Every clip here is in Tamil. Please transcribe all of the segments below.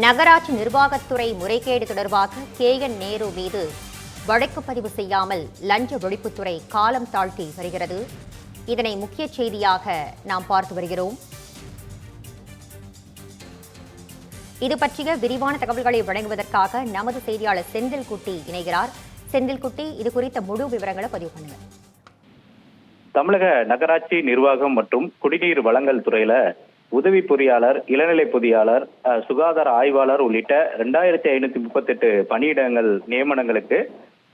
நகராட்சி நிர்வாகத்துறை முறைகேடு தொடர்பாக KN நேரு மீது வழக்கு பதிவு செய்யாமல் லஞ்ச ஒழிப்புத்துறை காலம் தாழ்த்தி வருகிறது. இதனை முக்கிய செய்தியாக நாம் பார்த்து வருகிறோம். இது பற்றிய விரிவான தகவல்களை வழங்குவதற்காக நமது செய்தியாளர் செந்தில்குட்டி இணைகிறார். செந்தில்குட்டி, இது குறித்த முழு விவரங்களை பதிவு பண்ணுங்க. தமிழக நகராட்சி நிர்வாகம் மற்றும் குடிநீர் வழங்கல் துறையில உதவி பொறியாளர், இளநிலை பொறியாளர், சுகாதார ஆய்வாளர் உள்ளிட்ட 2538 பணியிடங்கள் நியமனங்களுக்கு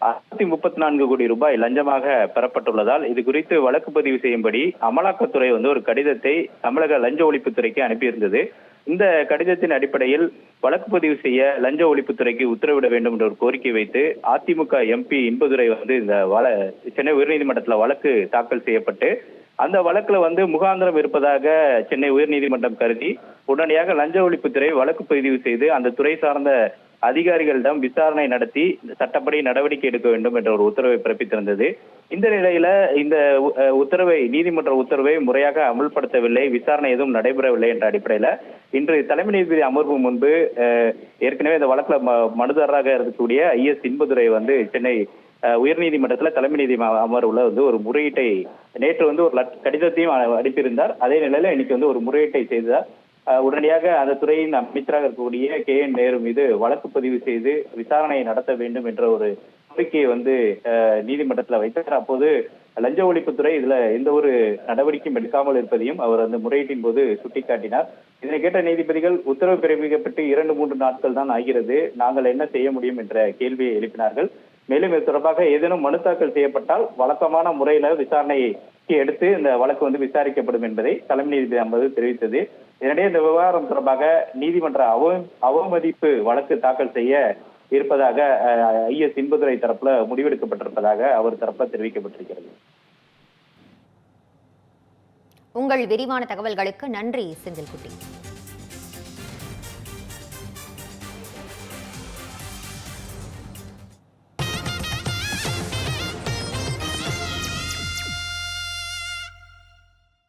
634 கோடி ரூபாய் லஞ்சமாக பெறப்பட்டுள்ளதால் இது குறித்து வழக்கு பதிவு செய்யும்படி அமலாக்கத்துறை ஒரு கடிதத்தை தமிழக லஞ்ச ஒழிப்புத்துறைக்கு அனுப்பியிருந்தது. இந்த கடிதத்தின் அடிப்படையில் வழக்கு பதிவு செய்ய லஞ்ச ஒழிப்புத்துறைக்கு உத்தரவிட வேண்டும் என்ற ஒரு கோரிக்கை வைத்து அதிமுக MP இன்பதுரை இந்த சென்னை உயர்நீதிமன்றத்தில் வழக்கு தாக்கல் செய்யப்பட்டு அந்த வழக்குல முகாந்திரம் இருப்பதாக சென்னை உயர்நீதிமன்றம் கருதி உடனடியாக லஞ்ச ஒழிப்புத்துறை வழக்கு பதிவு செய்து அந்த துறை சார்ந்த அதிகாரிகளிடம் விசாரணை நடத்தி சட்டப்படி நடவடிக்கை எடுக்க வேண்டும் என்ற ஒரு உத்தரவை பிறப்பித்திருந்தது. இந்த நிலையில இந்த நீதிமன்ற உத்தரவை முறையாக அமல்படுத்தவில்லை, விசாரணை எதுவும் நடைபெறவில்லை என்ற அடிப்படையில இன்று தலைமை நீதிபதி அமர்வு முன்பு ஏற்கனவே இந்த வழக்குல மனுதாரராக இருக்கக்கூடிய IS இன்பதுரை சென்னை உயர்நீதிமன்றத்தில் தலைமை நீதி அமர்வுல ஒரு முறையீட்டை நேற்று ஒரு கடிதத்தையும் அனுப்பியிருந்தார். அதே நிலையில இன்னைக்கு ஒரு முறையீட்டை செய்தார். உடனடியாக அந்த துறையின் அமைச்சராக இருக்கக்கூடிய KN நேரு மீது வழக்கு பதிவு செய்து விசாரணையை நடத்த வேண்டும் என்ற ஒரு கோரிக்கையை நீதிமன்றத்தில் வைத்தார். அப்போது லஞ்ச ஒழிப்புத்துறை இதுல எந்த ஒரு நடவடிக்கையும் எடுக்காமல் இருப்பதையும் அவர் அந்த முறையீட்டின் போது சுட்டிக்காட்டினார். இதனை கேட்ட நீதிபதிகள் உத்தரவு பிறப்பிக்கப்பட்டு 2-3 நாட்கள் தான் ஆகிறது, நாங்கள் என்ன செய்ய முடியும் என்ற கேள்வியை எழுப்பினார்கள். மேலும் இது தொடர்பாக ஏதேனும் மனு தாக்கல் செய்யப்பட்டால் வழக்கமான முறையில விசாரணையை எடுத்து இந்த வழக்கு விசாரிக்கப்படும் என்பதை தலைமை நீதிபதி அமர்வு தெரிவித்தது. இதனிடையே இந்த விவகாரம் தொடர்பாக நீதிமன்ற அவமதிப்பு வழக்கு தாக்கல் செய்ய இருப்பதாக IS இன்பதுரை தரப்புல முடிவெடுக்கப்பட்டிருப்பதாக அவர் தரப்புல தெரிவிக்கப்பட்டிருக்கிறது. உங்கள் விரிவான தகவல்களுக்கு நன்றி செந்தில்குட்டி.